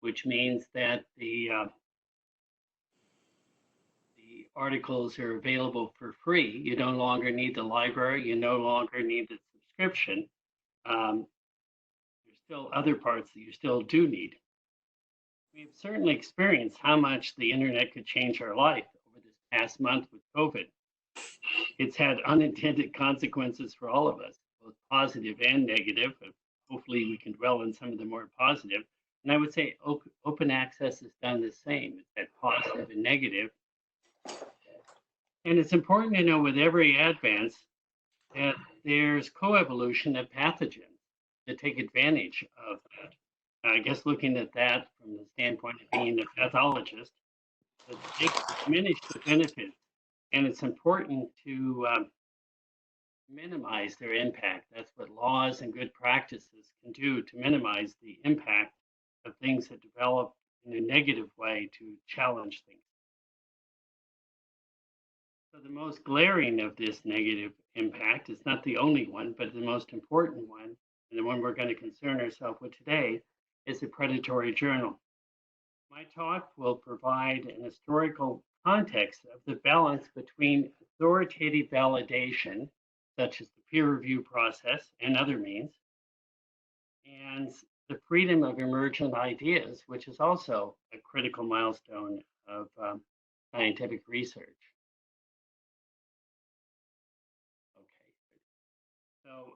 which means that the articles are available for free. You no longer need the library. You no longer need the subscription. Um, there's still other parts that you still do need. We've certainly experienced how much the internet could change our life over this past month with COVID. It's had unintended consequences for all of us, both positive and negative. Hopefully, we can dwell on some of the more positive. And I would say open access has done the same. It's had positive and negative. And it's important to know with every advance that there's coevolution of pathogens that take advantage of that. I guess looking at that from the standpoint of being a pathologist, that they diminish the benefits, and it's important to minimize their impact. That's what laws and good practices can do to minimize the impact of things that develop in a negative way to challenge things. So the most glaring of this negative impact is not the only one, but the most important one, and the one we're going to concern ourselves with today, is the predatory journal. My talk will provide an historical context of the balance between authoritative validation, such as the peer review process and other means, and the freedom of emergent ideas, which is also a critical milestone of scientific research. Okay, so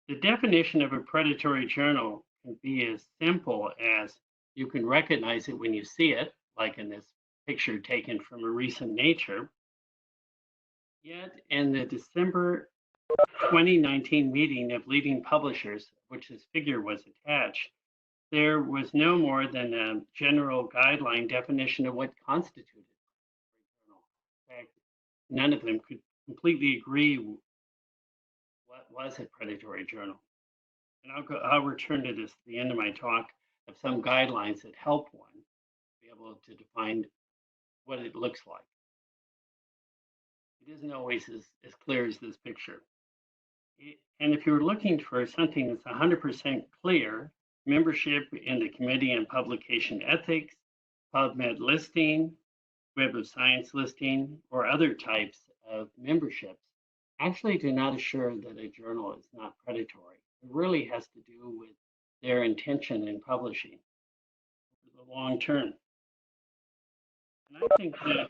the definition of a predatory journal can be as simple as you can recognize it when you see it, like in this picture taken from a recent Nature. Yet in the December 2019 meeting of leading publishers, which this figure was attached, there was no more than a general guideline definition of what constituted a journal. In fact, none of them could completely agree what was a predatory journal. And I'll return to this at the end of my talk of some guidelines that help one be able to define what it looks like. It isn't always as clear as this picture. And if you're looking for something that's 100% clear, membership in the Committee on Publication Ethics, PubMed listing, Web of Science listing, or other types of memberships actually do not assure that a journal is not predatory. It really has to do with their intention in publishing for the long term. And I think that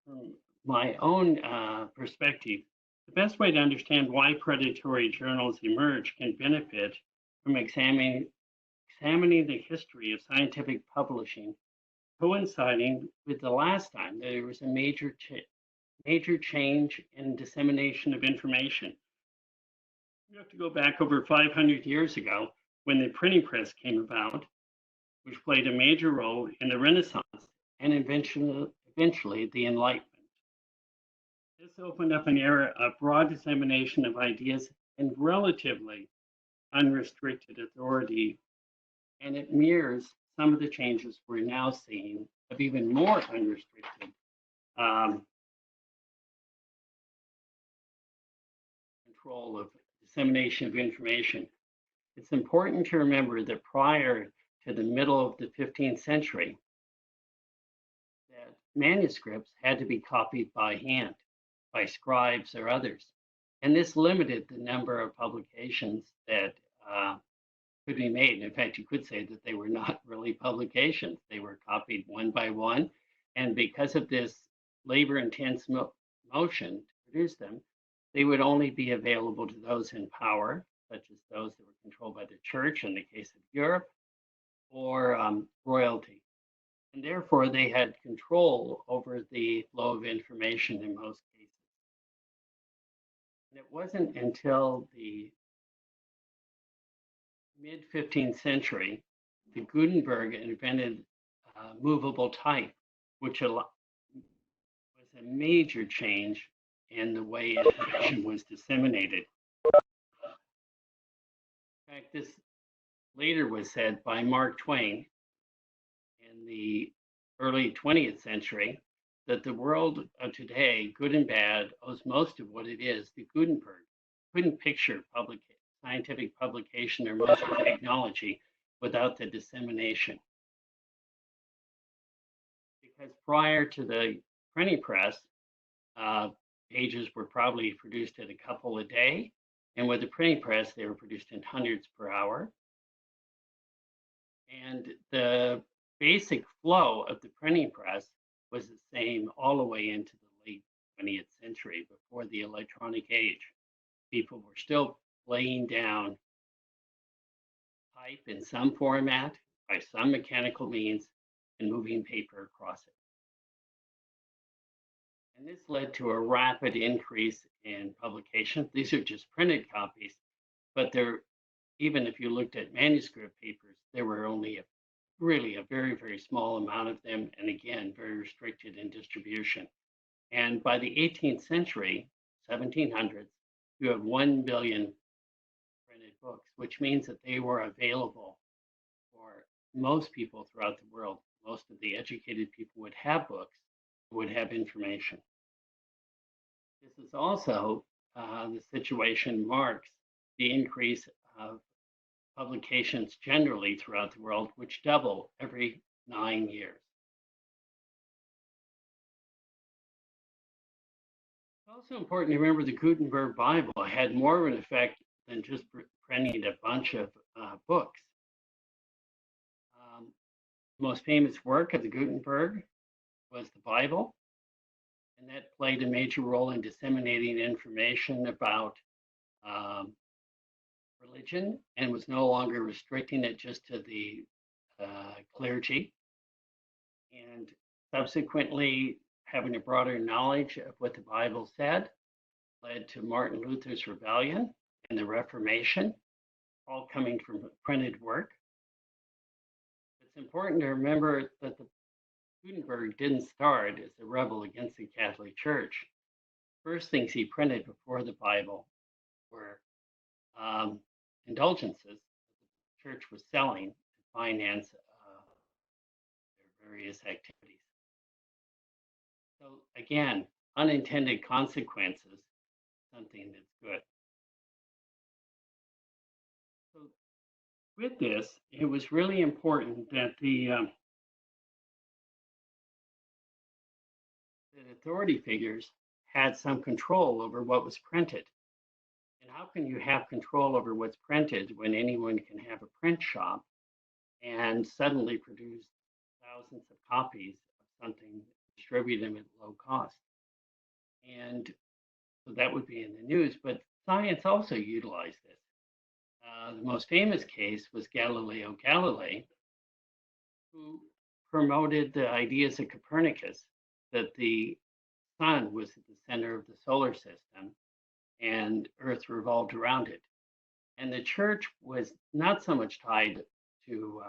from my own perspective, the best way to understand why predatory journals emerge can benefit from examining the history of scientific publishing, coinciding with the last time there was a major change in dissemination of information. You have to go back over 500 years ago when the printing press came about, which played a major role in the Renaissance and eventually the Enlightenment. This opened up an era of broad dissemination of ideas and relatively unrestricted authority, and it mirrors some of the changes we're now seeing of even more unrestricted control of dissemination of information. It's important to remember that prior to the middle of the 15th century, that manuscripts had to be copied by hand, by scribes or others. And this limited the number of publications that could be made. In fact, you could say that they were not really publications. They were copied one by one. And because of this labor-intense motion to produce them, they would only be available to those in power, such as those that were controlled by the church in the case of Europe, or royalty. And therefore, they had control over the flow of information in most cases. And it wasn't until the mid 15th century that Gutenberg invented movable type, which was a major change in the way information was disseminated. In fact, this later was said by Mark Twain in the early 20th century that the world of today, good and bad, owes most of what it is to Gutenberg. Couldn't picture scientific publication or most technology without the dissemination. because prior to the printing press, uh, pages were probably produced at a couple a day. And with the printing press, they were produced in hundreds per hour. And the basic flow of the printing press was the same all the way into the late 20th century before the electronic age. People were still laying down type in some format by some mechanical means and moving paper across it. And this led to a rapid increase in publication. These are just printed copies, but there, even if you looked at manuscript papers, there were only really a very, very small amount of them, and again, very restricted in distribution. And by the 18th century, 1700s, you have 1 billion printed books, which means that they were available for most people throughout the world. Most of the educated people would have books, would have information. This is also the situation marks the increase of publications generally throughout the world, which double every 9 years. It's also important to remember the Gutenberg Bible had more of an effect than just printing a bunch of books. The most famous work of the Gutenberg was the Bible, and that played a major role in disseminating information about religion and was no longer restricting it just to the clergy. And subsequently, having a broader knowledge of what the Bible said led to Martin Luther's rebellion and the Reformation, all coming from printed work. It's important to remember that the Gutenberg didn't start as a rebel against the Catholic Church. First things he printed before the Bible were indulgences that the church was selling to finance their various activities. So again, unintended consequences, something that's good. So with this, it was really important that the authority figures had some control over what was printed. And how can you have control over what's printed when anyone can have a print shop and suddenly produce thousands of copies of something, distribute them at low cost? And so that would be in the news, but science also utilized this. The most famous case was Galileo Galilei, who promoted the ideas of Copernicus that the sun was at the center of the solar system and Earth revolved around it. And the church was not so much tied to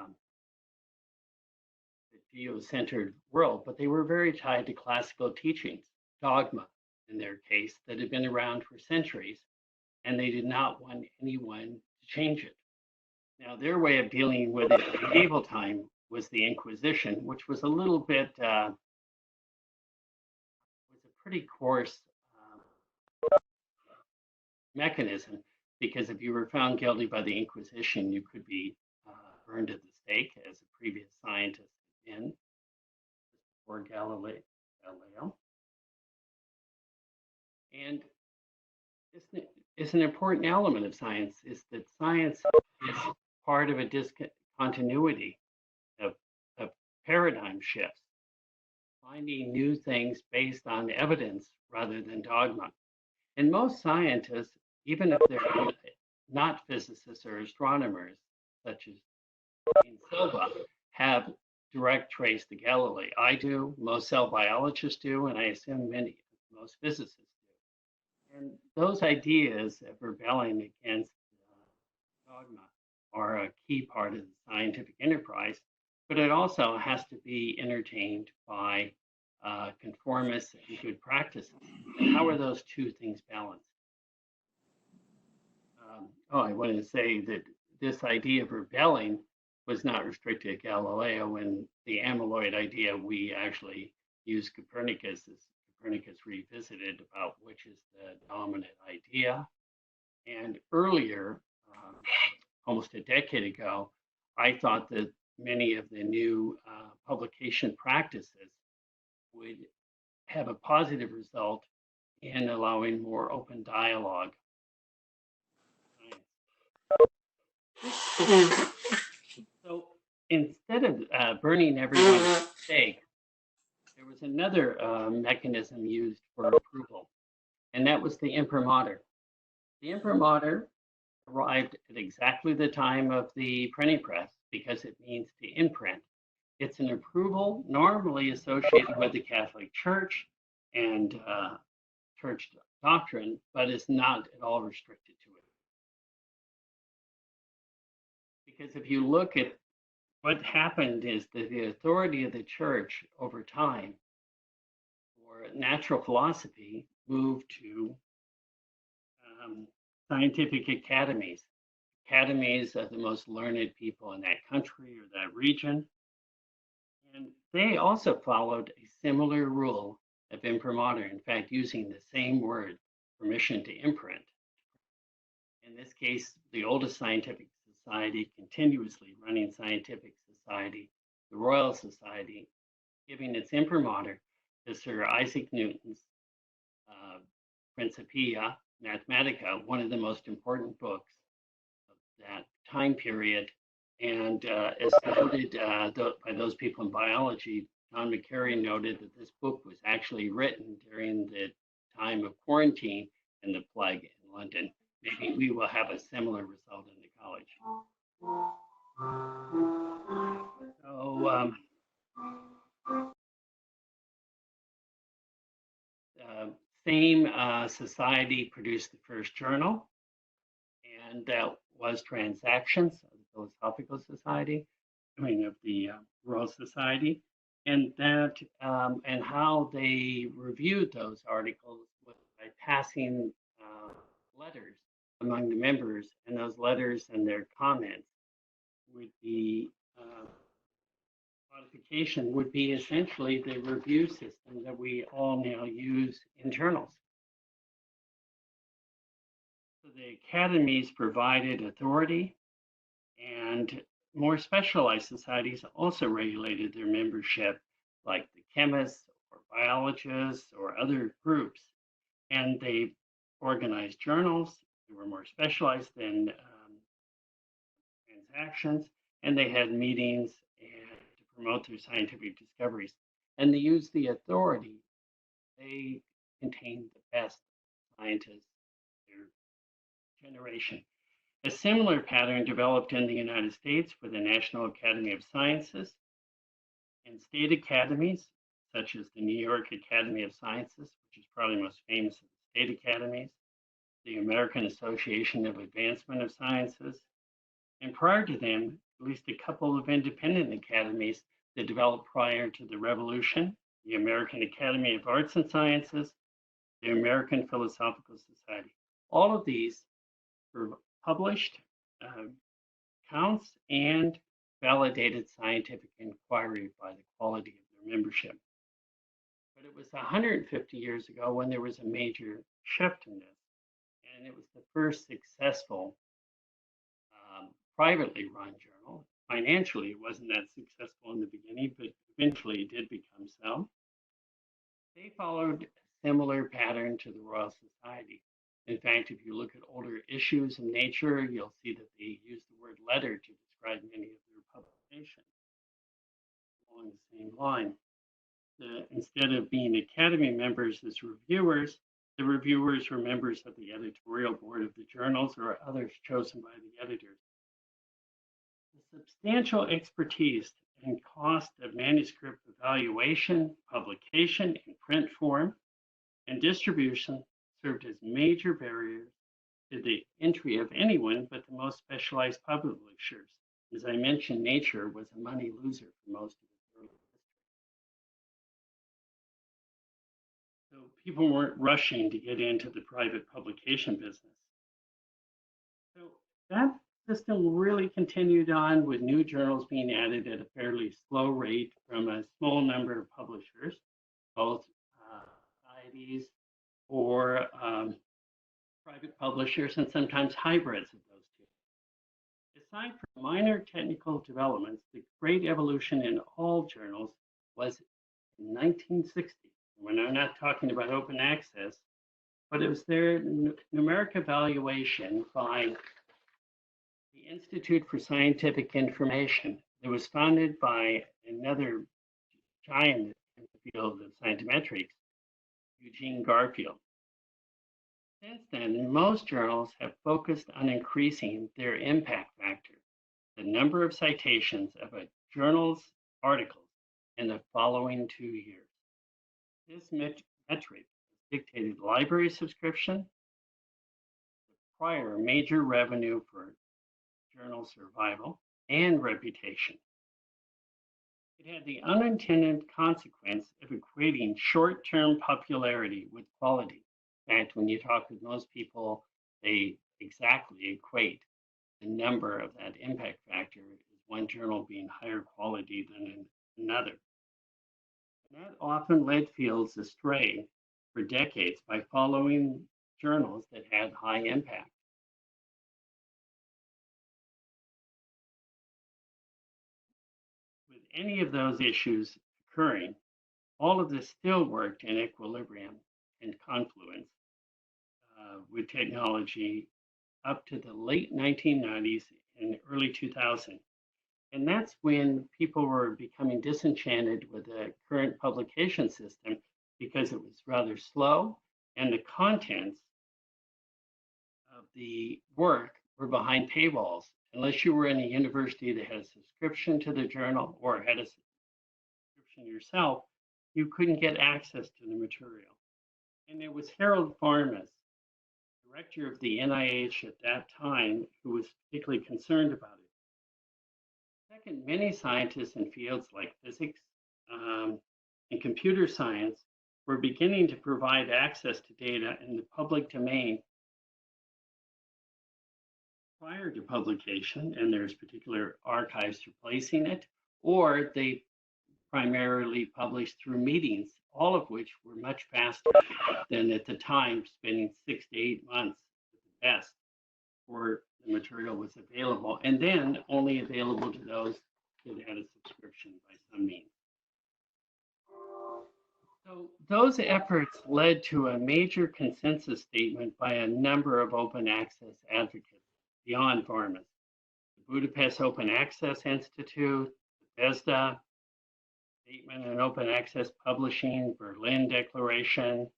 the geocentered world, but they were very tied to classical teachings, dogma in their case, that had been around for centuries, and they did not want anyone to change it. Now, their way of dealing with it in medieval time was the Inquisition, which was a little bit, was a pretty coarse mechanism, because if you were found guilty by the Inquisition, you could be burned at the stake, as a previous scientist had been before Galileo. And it's an important element of science, is that science is part of a discontinuity of paradigm shifts, finding new things based on evidence rather than dogma. And most scientists, even if they're not physicists or astronomers, such as Silva, have direct trace to Galilei. I do, most cell biologists do, and I assume most physicists do. And those ideas of rebelling against dogma are a key part of the scientific enterprise, but it also has to be entertained by conformists and good practices. And how are those two things balanced? I wanted to say that this idea of rebelling was not restricted to Galileo, and the amyloid idea, we actually use Copernicus, as Copernicus revisited about which is the dominant idea. And earlier, almost a decade ago, I thought that many of the new publication practices would have a positive result in allowing more open dialogue. So instead of burning everyone at the stake, there was another mechanism used for approval, and that was the imprimatur. The imprimatur arrived at exactly the time of the printing press because it means to imprint. It's an approval normally associated with the Catholic Church and church doctrine, but is not at all restricted to it. Because if you look at what happened is that the authority of the church over time for natural philosophy moved to scientific academies, academies of the most learned people in that country or that region. And they also followed a similar rule of imprimatur, in fact, using the same word, permission to imprint. In this case, the oldest scientific society, continuously running scientific society, the Royal Society, giving its imprimatur to Sir Isaac Newton's Principia Mathematica, one of the most important books of that time period. And as noted by those people in biology, John McCarry noted that this book was actually written during the time of quarantine and the plague in London. Maybe we will have a similar result in the college. So same society produced the first journal, and that was Transactions of the Philosophical Society, of the Royal Society, and that and how they reviewed those articles was by passing letters among the members, and those letters and their comments would be modification would be essentially the review system that we all now use in journals. So the academies provided authority, and more specialized societies also regulated their membership, like the chemists or biologists or other groups. And they organized journals that were more specialized than Transactions, and they had meetings to promote their scientific discoveries. And they used the authority. They contained the best scientists of their generation. A similar pattern developed in the United States for the National Academy of Sciences and state academies, such as the New York Academy of Sciences, which is probably most famous of the state academies, the American Association of Advancement of Sciences, and prior to them, at least a couple of independent academies that developed prior to the Revolution, the American Academy of Arts and Sciences, the American Philosophical Society. All of these were published accounts and validated scientific inquiry by the quality of their membership. But it was 150 years ago when there was a major shift in this, and it was the first successful privately run journal. Financially, it wasn't that successful in the beginning, but eventually it did become so. They followed a similar pattern to the Royal Society. In fact, if you look at older issues in Nature, you'll see that they use the word letter to describe many of their publications along the same line. Instead of being Academy members as reviewers, the reviewers were members of the editorial board of the journals or others chosen by the editors. The substantial expertise and cost of manuscript evaluation, publication in print form, and distribution served as major barriers to the entry of anyone but the most specialized publishers. As I mentioned, Nature was a money loser for most of its early history. So people weren't rushing to get into the private publication business. So that system really continued on with new journals being added at a fairly slow rate from a small number of publishers, both societies or private publishers, and sometimes hybrids of those two. Aside from minor technical developments, the great evolution in all journals was in 1960. When I'm not talking about open access, but it was their numeric evaluation by the Institute for Scientific Information. It was founded by another giant in the field of scientometrics, Eugene Garfield. Since then, most journals have focused on increasing their impact factor, the number of citations of a journal's articles in the following 2 years. This metric dictated library subscription, the prior major revenue for journal survival, and reputation. It had the unintended consequence of equating short-term popularity with quality. In fact, when you talk with most people, they exactly equate the number of that impact factor as one journal being higher quality than another. And that often led fields astray for decades by following journals that had high impact. With any of those issues occurring, all of this still worked in equilibrium and confluence with technology up to the late 1990s and early 2000. And that's when people were becoming disenchanted with the current publication system because it was rather slow and the contents of the work were behind paywalls. Unless you were in a university that had a subscription to the journal or had a subscription yourself, you couldn't get access to the material. And it was Harold Varmus, director of the NIH at that time, who was particularly concerned about it. Second, many scientists in fields like physics and computer science were beginning to provide access to data in the public domain prior to publication, and there's particular archives replacing it, or they primarily published through meetings, all of which were much faster than at the time, spending 6 to 8 months at the best before the material was available, and then only available to those that had a subscription by some means. So those efforts led to a major consensus statement by a number of open access advocates beyond Varmus. The Budapest Open Access Institute, the BESDA, Statement on Open Access Publishing, Berlin Declaration,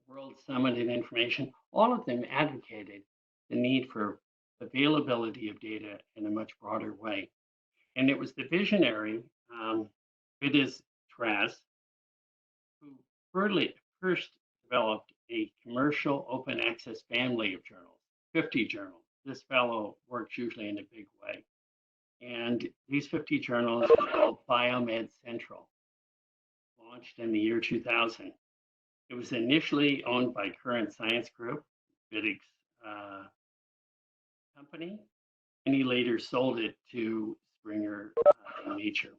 World Summit on Information, all of them advocated the need for availability of data in a much broader way. And it was the visionary, Vidas Tras, who first developed a commercial open access family of journals, 50 journals. This fellow works usually in a big way. And these 50 journals were called Biomed Central, launched in the year 2000. It was initially owned by Current Science Group, Vidig's company, and he later sold it to Springer Nature.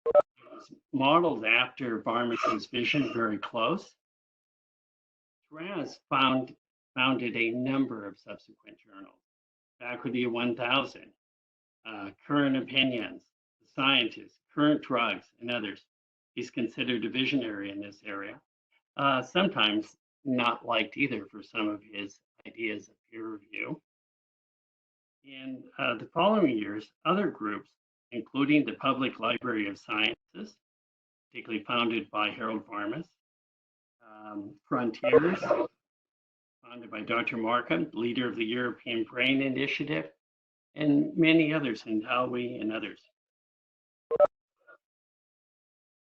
It was modeled after Varmus's vision, very close. Tras founded a number of subsequent journals, Faculty of 1000, Current Opinions, Scientists, Current Drugs, and others. He's considered a visionary in this area, sometimes not liked either for some of his ideas of peer review. In the following years, other groups, including the Public Library of Sciences, particularly founded by Harold Varmus, Frontiers, founded by Dr. Markham, leader of the European Brain Initiative, and many others, and Howie and others.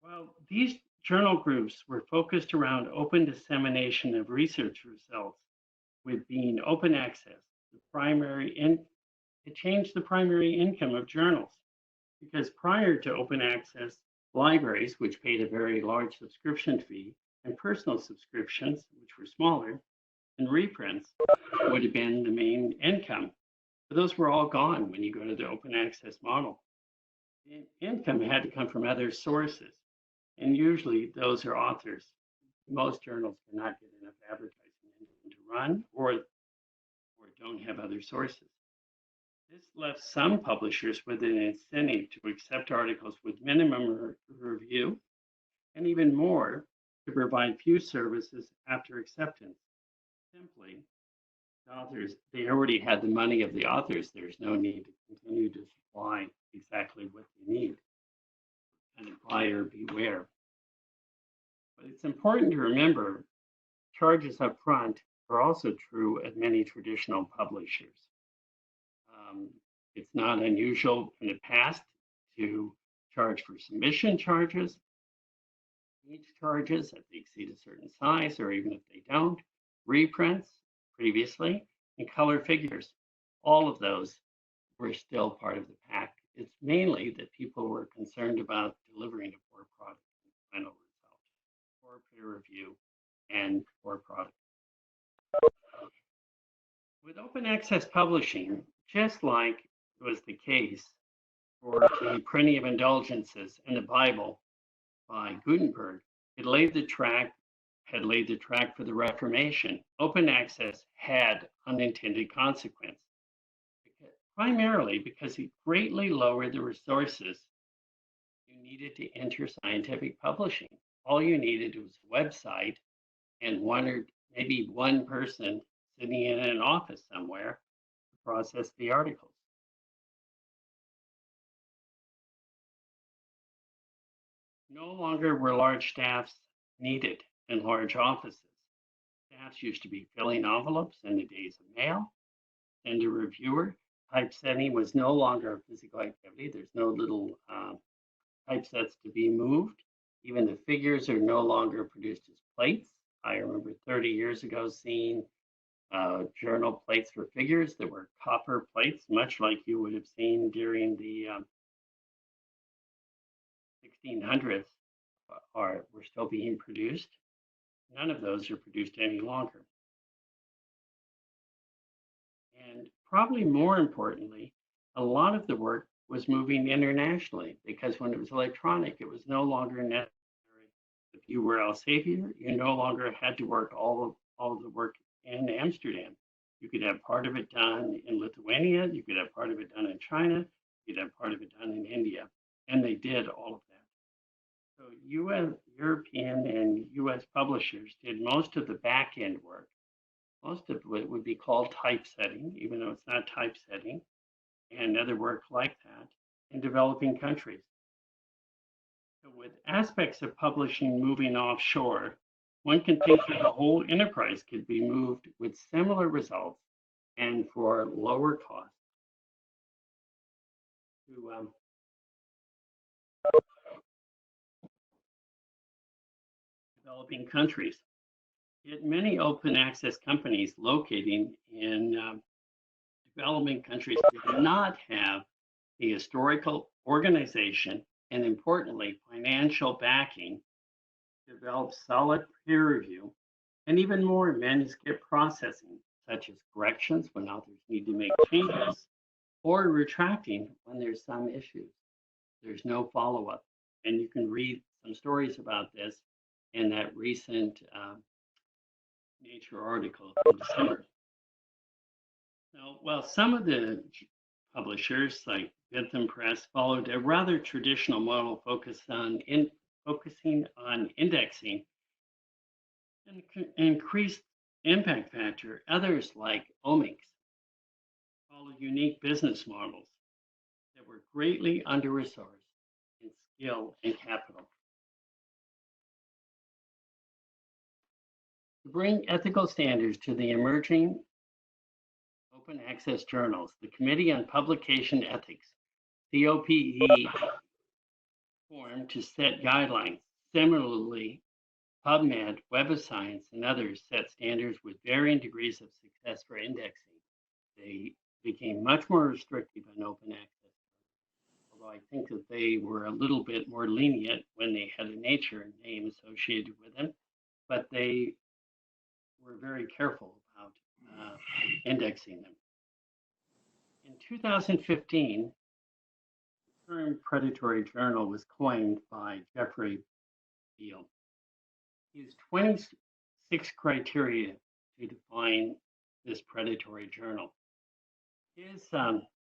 Well, these journal groups were focused around open dissemination of research results, with being open access, it changed the primary income of journals, because prior to open access, libraries, which paid a very large subscription fee, and personal subscriptions, which were smaller, and reprints would have been the main income. But those were all gone when you go to the open access model. The income had to come from other sources, and usually those are authors. Most journals cannot get enough advertising income to run, or don't have other sources. This left some publishers with an incentive to accept articles with minimum review and even more to provide few services after acceptance. Simply, the authors, they already had the money of the authors. There's no need to continue to supply exactly what they need. And buyer beware. But it's important to remember charges up front are also true at many traditional publishers. Um, it's not unusual in the past to charge for submission charges, each charges if they exceed a certain size, or even if they don't, reprints previously, and color figures. All of those were still part of the pack. It's mainly that people were concerned about delivering a poor product in the final result, poor peer review, and poor product. With open access publishing, just like was the case for the printing of indulgences in the Bible by Gutenberg, it had laid the track for the Reformation. Open access had unintended consequence, primarily because it greatly lowered the resources you needed to enter scientific publishing. All you needed was a website and one or maybe one person sitting in an office somewhere to process the articles. No longer were large staffs needed in large offices. Staffs used to be filling envelopes in the days of mail, and a reviewer. Typesetting was no longer a physical activity. There's no little typesets to be moved. Even the figures are no longer produced as plates. I remember 30 years ago seeing journal plates for figures that were copper plates, much like you would have seen during the 1600s, were still being produced. None of those are produced any longer. And probably more importantly, a lot of the work was moving internationally because when it was electronic, it was no longer necessary. If you were Elsevier, you no longer had to work all of the work in Amsterdam. You could have part of it done in Lithuania, you could have part of it done in China, you could have part of it done in India, and they did all of that. So European and US publishers did most of the back end work. Most of it would be called typesetting, even though it's not typesetting, and other work like that in developing countries. So with aspects of publishing moving offshore, one can think that the whole enterprise could be moved with similar results and for lower cost to developing countries. Yet many open access companies locating in developing countries did not have the historical organization and importantly, financial backing to develop solid peer review and even more manuscript processing, such as corrections when authors need to make changes or retracting when there's some issues. There's no follow-up. And you can read some stories about this in that recent Nature article in December. Now, while some of the publishers like Bentham Press followed a rather traditional model focusing on indexing and increased impact factor, others like Omics followed unique business models that were greatly under-resourced in skill and capital. To bring ethical standards to the emerging open access journals, the Committee on Publication Ethics, COPE, formed to set guidelines. Similarly, PubMed, Web of Science, and others set standards with varying degrees of success for indexing. They became much more restrictive in open access, although I think that they were a little bit more lenient when they had a nature name associated with them, but they were very careful about indexing them. In 2015, the term predatory journal was coined by Jeffrey Beal. He used 26 criteria to define this predatory journal.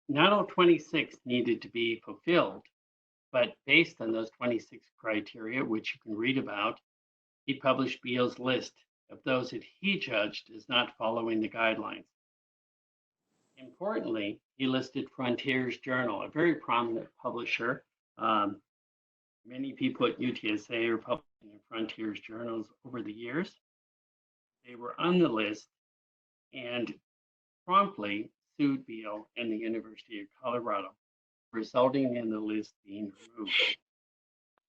Not all 26 needed to be fulfilled, But based on those 26 criteria, which you can read about, he published Beale's list of those that he judged as not following the guidelines. Importantly, he listed Frontiers Journal, a very prominent publisher. Many people at UTSA are publishing in Frontiers journals over the years. They were on the list and promptly sued Beale and the University of Colorado, resulting in the list being removed.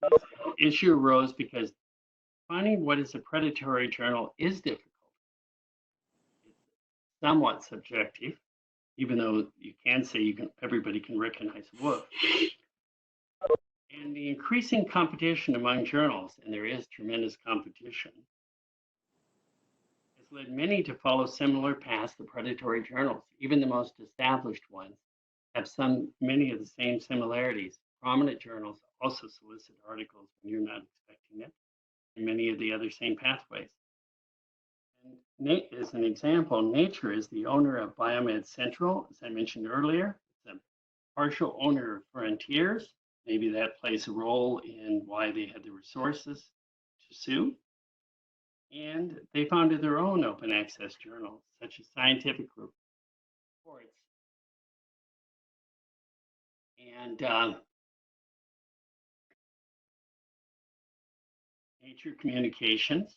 This issue arose because finding what is a predatory journal is difficult. It's somewhat subjective, even though you can say everybody can recognize a wolf. And the increasing competition among journals, and there is tremendous competition, has led many to follow similar paths to predatory journals. Even the most established ones have many of the same similarities. Prominent journals also solicit articles when you're not expecting it, and many of the other same pathways. And as an example, Nature is the owner of Biomed Central, as I mentioned earlier. It's a partial owner of Frontiers. Maybe that plays a role in why they had the resources to sue. And they founded their own open access journals, such as Scientific Reports and Nature Communications.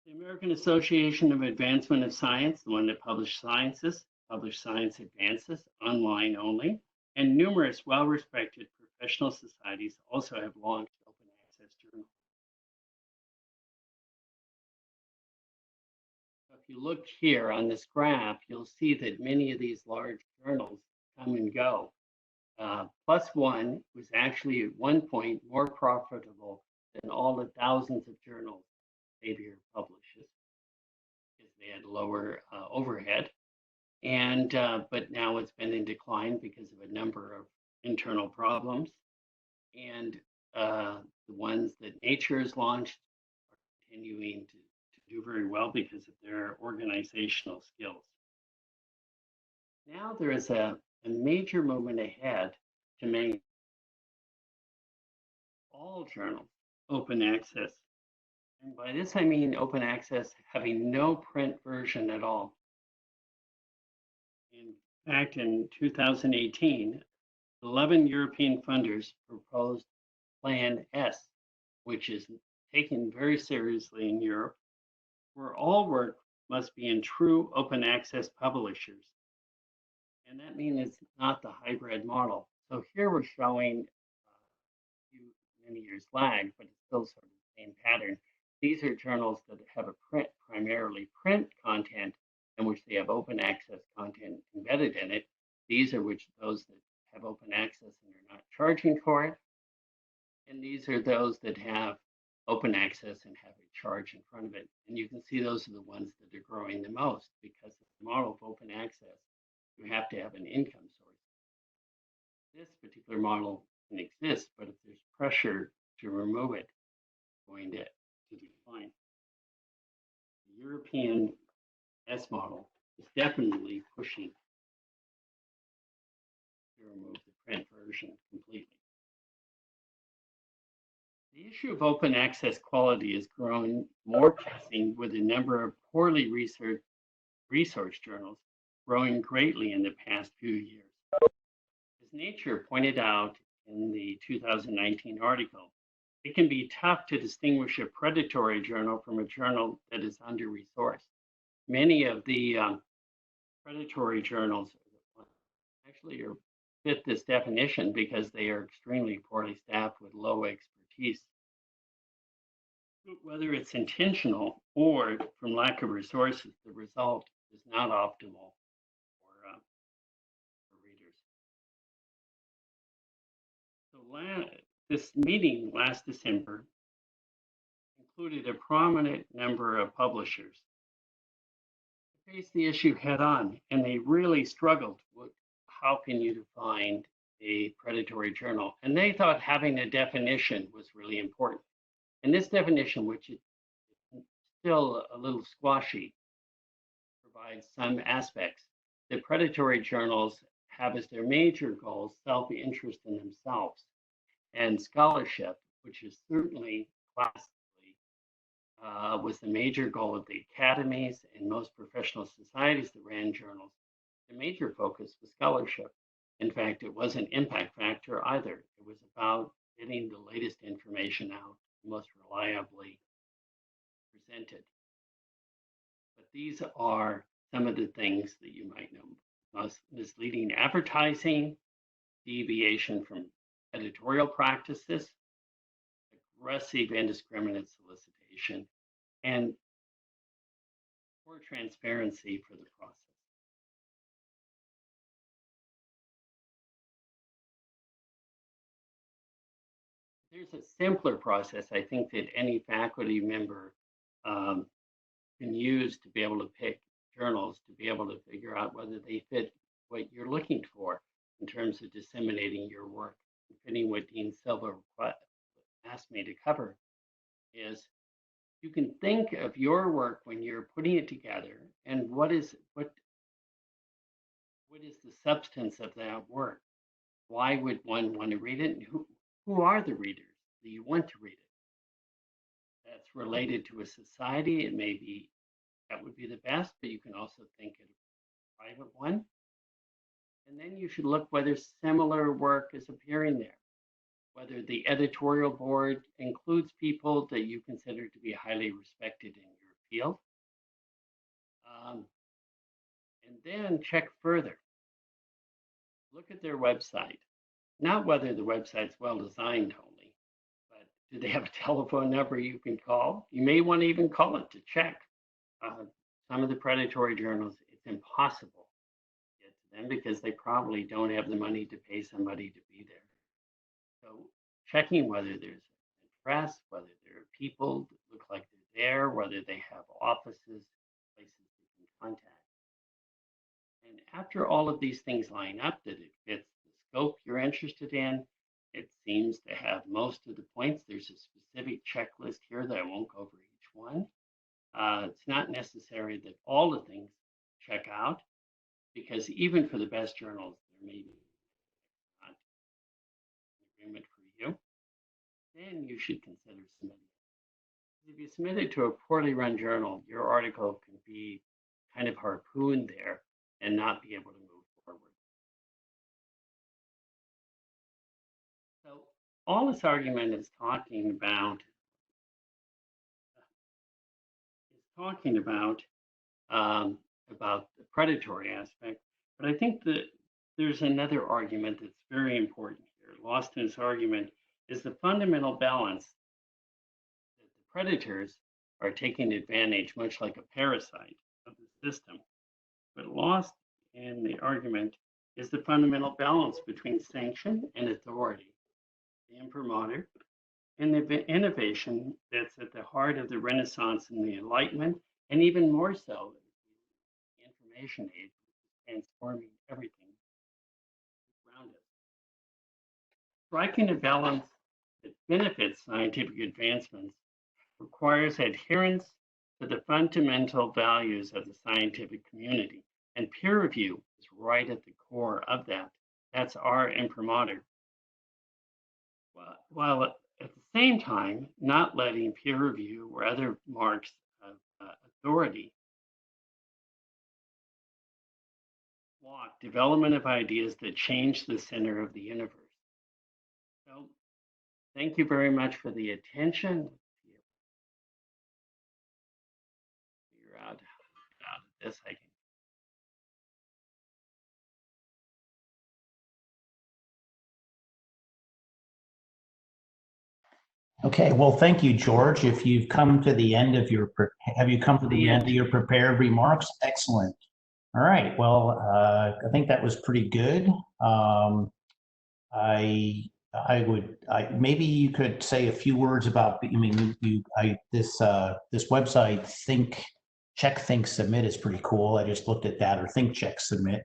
The American Association of Advancement of Science, the one that published Science Advances, online only, and numerous well-respected professional societies also have launched open access journals. So if you look here on this graph, you'll see that many of these large journals come and go. PLOS ONE was actually at one point more profitable than all the thousands of journals Xavier publishes because they had lower overhead. And but now it's been in decline because of a number of internal problems. And the ones that Nature has launched are continuing to do very well because of their organizational skills. Now there is a major movement ahead to make all journals open access. And by this I mean open access having no print version at all. In fact, in 2018, 11 European funders proposed Plan S, which is taken very seriously in Europe, where all work must be in true open access publishers. And that means it's not the hybrid model. So here we're showing many years lag, but it's still sort of the same pattern. These are journals that have primarily print content in which they have open access content embedded in it. These are those that have open access and are not charging for it. And these are those that have open access and have a charge in front of it. And you can see those are the ones that are growing the most because of the model of open access. You have to have an income source. This particular model can exist, but if there's pressure to remove it, it's going to decline. The European S model is definitely pushing to remove the print version completely. The issue of open access quality is growing more pressing with the number of poorly research journals growing greatly in the past few years. As Nature pointed out in the 2019 article, it can be tough to distinguish a predatory journal from a journal that is under-resourced. Many of the predatory journals actually fit this definition because they are extremely poorly staffed with low expertise. Whether it's intentional or from lack of resources, the result is not optimal for readers. So this meeting last December included a prominent number of publishers who faced the issue head on, and they really struggled with how can you define a predatory journal. And they thought having a definition was really important. And this definition, which is still a little squashy, provides some aspects. The predatory journals have as their major goal self-interest in themselves. And scholarship, which is certainly classically was the major goal of the academies and most professional societies that ran journals. The major focus was scholarship. In fact, it wasn't impact factor either. It was about getting the latest information out, most reliably presented. But these are some of the things that you might know: most misleading advertising, deviation from editorial practices, aggressive indiscriminate solicitation, and poor transparency for the process. There's a simpler process I think that any faculty member um, can use to be able to pick journals, to be able to figure out whether they fit what you're looking for in terms of disseminating your work. Fitting what Dean Silva asked me to cover is you can think of your work when you're putting it together and what is the substance of that work? Why would one want to read it? And who are the readers that you want to read it? That's related to a society. It may be that would be the best, but you can also think of a private one. And then you should look whether similar work is appearing there, whether the editorial board includes people that you consider to be highly respected in your field. And then check further. Look at their website. Not whether the website's well designed only, but do they have a telephone number you can call? You may want to even call it to check. Some of the predatory journals, it's impossible to get to them because they probably don't have the money to pay somebody to be there. So checking whether there's an address, whether there are people that look like they're there, whether they have offices, places they can contact. And after all of these things line up, that it fits the scope you're interested in, it seems to have most of the points. There's a specific checklist here that I won't go over each one. It's not necessary that all the things check out, because even for the best journals, there may be not an agreement for you. Then you should consider submitting. If you submit it to a poorly run journal, your article can be kind of harpooned there and not be able to move forward. So all this argument is talking about the predatory aspect, but I think that there's another argument that's very important here. Lost in this argument is the fundamental balance that the predators are taking advantage, much like a parasite, of the system. But lost in the argument is the fundamental balance between sanction and authority, the imprimatur, and the innovation that's at the heart of the Renaissance and the Enlightenment, and even more so, the information age, transforming everything around us. Striking a balance that benefits scientific advancements requires adherence to the fundamental values of the scientific community. And peer review is right at the core of that. That's our imprimatur. While at the same time, not letting peer review or other marks of authority block development of ideas that change the center of the universe. So thank you very much for the attention. Figure out this I can. Okay, well, thank you, George. If you've come to the end of your, have you come to the end of your prepared remarks? Excellent. All right, well, I think that was pretty good. Maybe you could say a few words about, I mean, this website, Check, Think, Submit is pretty cool. I just looked at that, or Think, Check, Submit.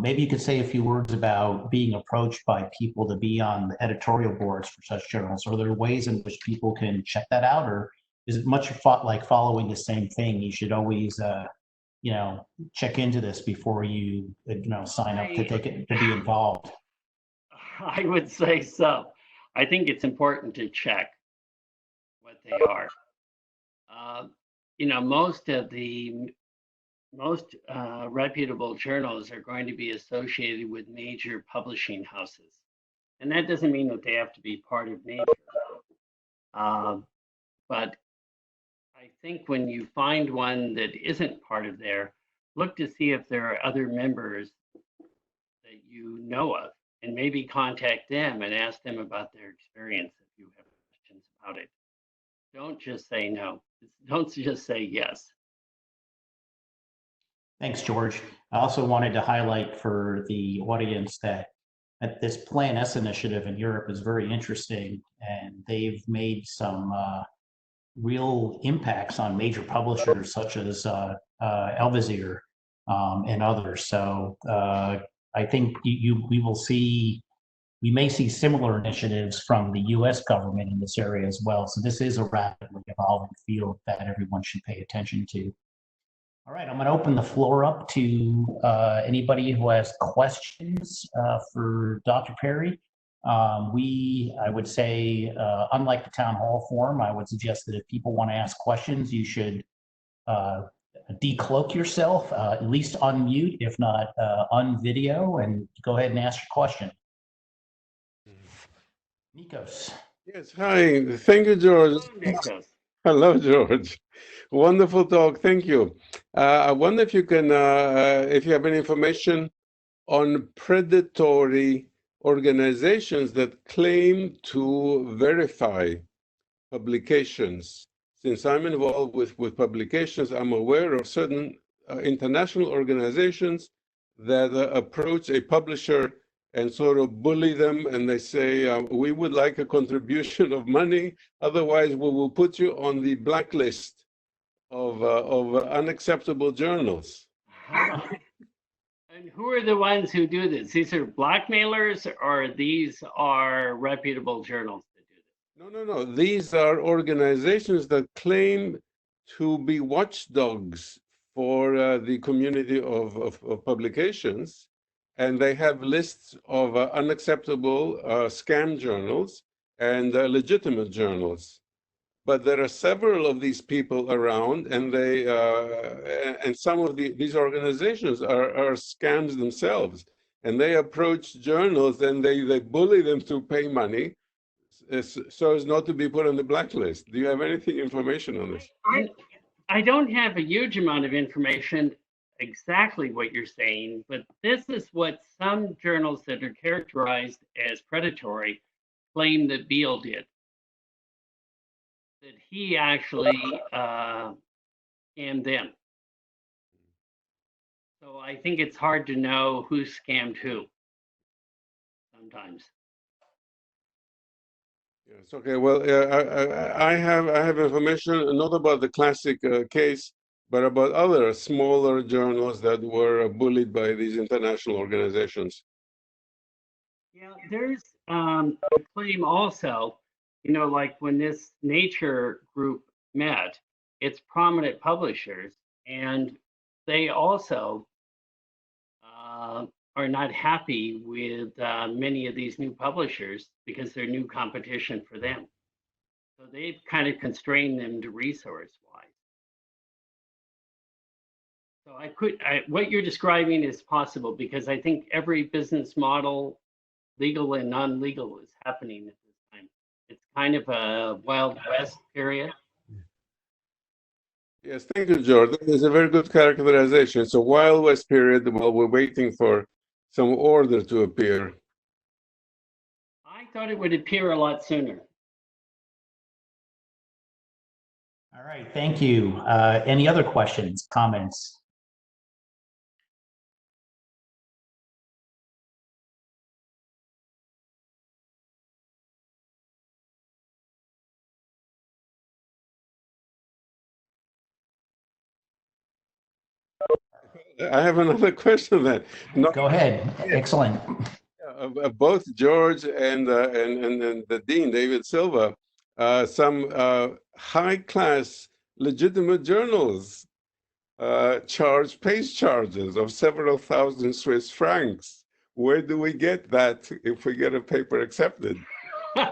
Maybe you could say a few words about being approached by people to be on the editorial boards for such journals. Are there ways in which people can check that out, or is it much like following the same thing? You should always, check into this before you, sign up to be involved. I would say so. I think it's important to check what they are. You know, most reputable journals are going to be associated with major publishing houses. And that doesn't mean that they have to be part of Nature. But I think when you find one that isn't part of there, look to see if there are other members that you know of, and maybe contact them and ask them about their experience if you have questions about it. Don't just say no. Don't just say yes. Thanks, George. I also wanted to highlight for the audience that this Plan S initiative in Europe is very interesting, and they've made some real impacts on major publishers such as Elsevier and others. So I think we may see similar initiatives from the U.S. government in this area as well. So this is a rapidly evolving field that everyone should pay attention to. All right, I'm going to open the floor up to anybody who has questions for Dr. Perry. I would say, unlike the town hall forum, I would suggest that if people want to ask questions, you should decloak yourself, at least unmute, if not unvideo, and go ahead and ask your question. Nikos. Yes, hi. Thank you, George. Nikos. Hello, George. Wonderful talk. Thank you. I wonder if you can, if you have any information on predatory organizations that claim to verify publications. Since I'm involved with publications, I'm aware of certain international organizations that approach a publisher and sort of bully them, and they say, we would like a contribution of money, otherwise we will put you on the blacklist of unacceptable journals. And who are the ones who do this? These are blackmailers, or these are reputable journals that do this? No. These are organizations that claim to be watchdogs for the community of publications. And they have lists of unacceptable scam journals and legitimate journals. But there are several of these people around, and they and some of these organizations are scams themselves. And they approach journals and they bully them to pay money so as not to be put on the blacklist. Do you have anything information on this? I don't have a huge amount of information exactly what you're saying, but this is what some journals that are characterized as predatory claim that Beale did. That he actually scammed them. So I think it's hard to know who scammed who sometimes. Yes, okay. Well, I have information not about the classic case, but about other smaller journals that were bullied by these international organizations. Yeah, there's a claim also, you know, like when this Nature group met, it's prominent publishers, and they also are not happy with many of these new publishers because they're new competition for them. So they've kind of constrained them to resource-wise. So what you're describing is possible because I think every business model, legal and non-legal, is happening at this time. It's kind of a Wild West period. Yes, thank you, George. That is a very good characterization. It's a Wild West period while we're waiting for some order to appear. I thought it would appear a lot sooner. All right, thank you. Any other questions, comments? I have another question then. Go ahead. Excellent. Both George and the Dean, David Silva, some high-class legitimate journals charge page charges of several thousand Swiss francs. Where do we get that if we get a paper accepted? All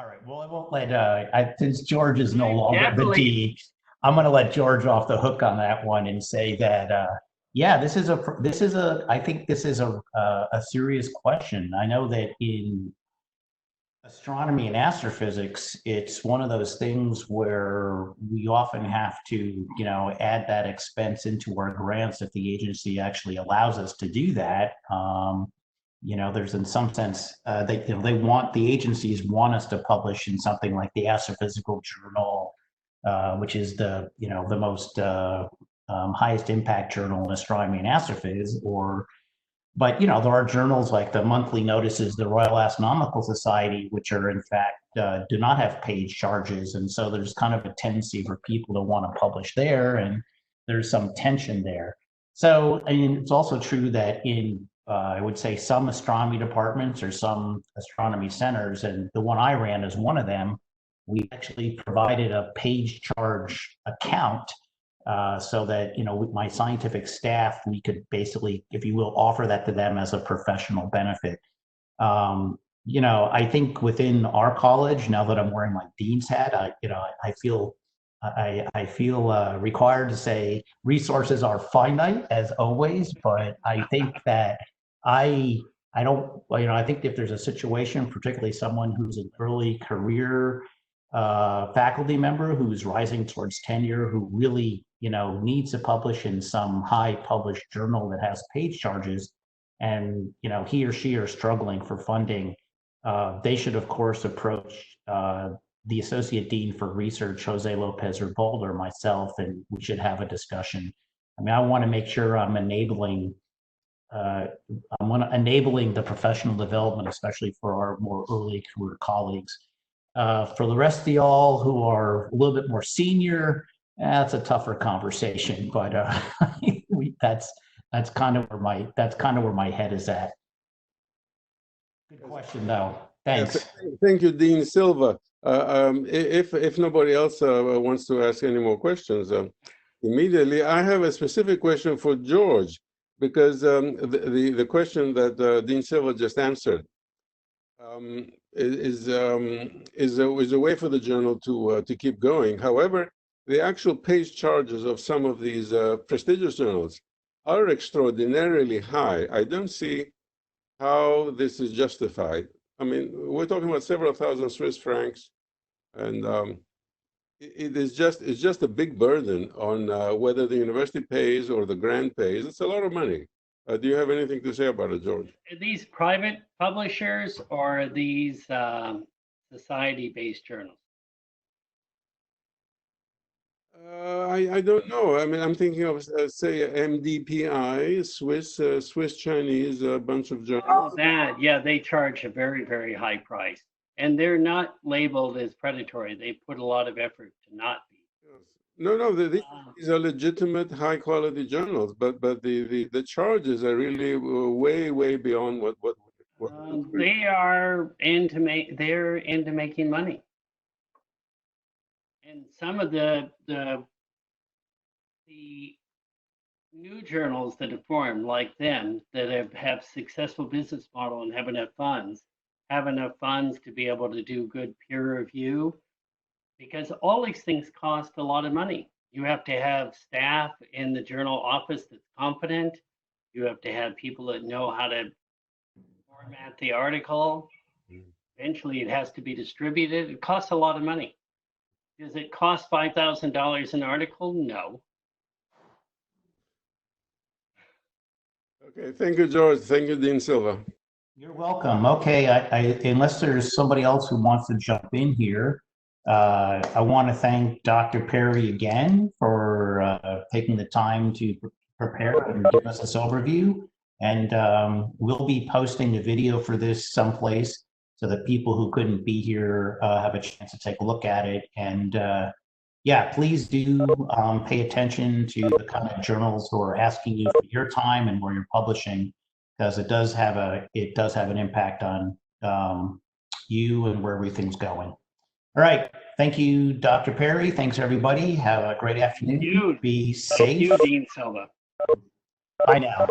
right. Well, I won't let, since George is no I'm longer the definitely dean, I'm going to let George off the hook on that one and say that, yeah, I think this is a serious question. I know that in astronomy and astrophysics, it's one of those things where we often have to, add that expense into our grants if the agency actually allows us to do that. There's in some sense, the agencies want us to publish in something like the Astrophysical Journal, which is the most highest impact journal in astronomy and astrophysics, but there are journals like the monthly notices, the Royal Astronomical Society, which are in fact do not have page charges, and so there's kind of a tendency for people to want to publish there, and there's some tension there. So, I mean, it's also true that in I would say some astronomy departments or some astronomy centers, and the one I ran is one of them. We actually provided a page charge account so that with my scientific staff, we could basically, if you will, offer that to them as a professional benefit. I think within our college, now that I'm wearing my dean's hat, I feel required to say resources are finite as always, but I think that I don't, I think if there's a situation, particularly someone who's an early career faculty member who's rising towards tenure, who really, needs to publish in some high published journal that has page charges, and, he or she are struggling for funding, they should, of course, approach the Associate Dean for Research, Jose Lopez Rebolda, or myself, and we should have a discussion. I mean, I want to make sure I'm enabling the professional development, especially for our more early career colleagues. For the rest of y'all who are a little bit more senior, that's a tougher conversation, but that's kind of where my head is at. Good question, though. Thanks. Yes, thank you, Dean Silva. If nobody else wants to ask any more questions, immediately I have a specific question for George, because the question that Dean Silva just answered is a way for the journal to keep going. However, the actual page charges of some of these prestigious journals are extraordinarily high. I don't see how this is justified. I mean, we're talking about several thousand Swiss francs, and it's just a big burden on whether the university pays or the grant pays. It's a lot of money. Do you have anything to say about it, George? Are these private publishers or are these society-based journals? I don't know. I mean, I'm thinking of say MDPI, Swiss Chinese, a bunch of journals. Oh, that, yeah, they charge a very, very high price. And they're not labeled as predatory. They put a lot of effort to not be. No, these are legitimate, high-quality journals, but the charges are really way beyond what. They're into making money. And some of the new journals that have formed, like them, that have successful business model and have enough funds to be able to do good peer review, because all these things cost a lot of money. You have to have staff in the journal office that's competent. You have to have people that know how to format the article. Eventually, it has to be distributed. It costs a lot of money. Does it cost $5,000 an article? No. Okay, thank you, George. Thank you, Dean Silva. You're welcome. Okay, unless there's somebody else who wants to jump in here, I want to thank Dr. Perry again for taking the time to prepare and give us this overview. And we'll be posting a video for this someplace so that people who couldn't be here have a chance to take a look at it. And yeah, please do pay attention to the kind of journals who are asking you for your time and where you're publishing, because it does have an impact on you and where everything's going. All right. Thank you, Dr. Perry. Thanks, everybody. Have a great afternoon. Be safe. Thank you, Dean Silva. Bye now.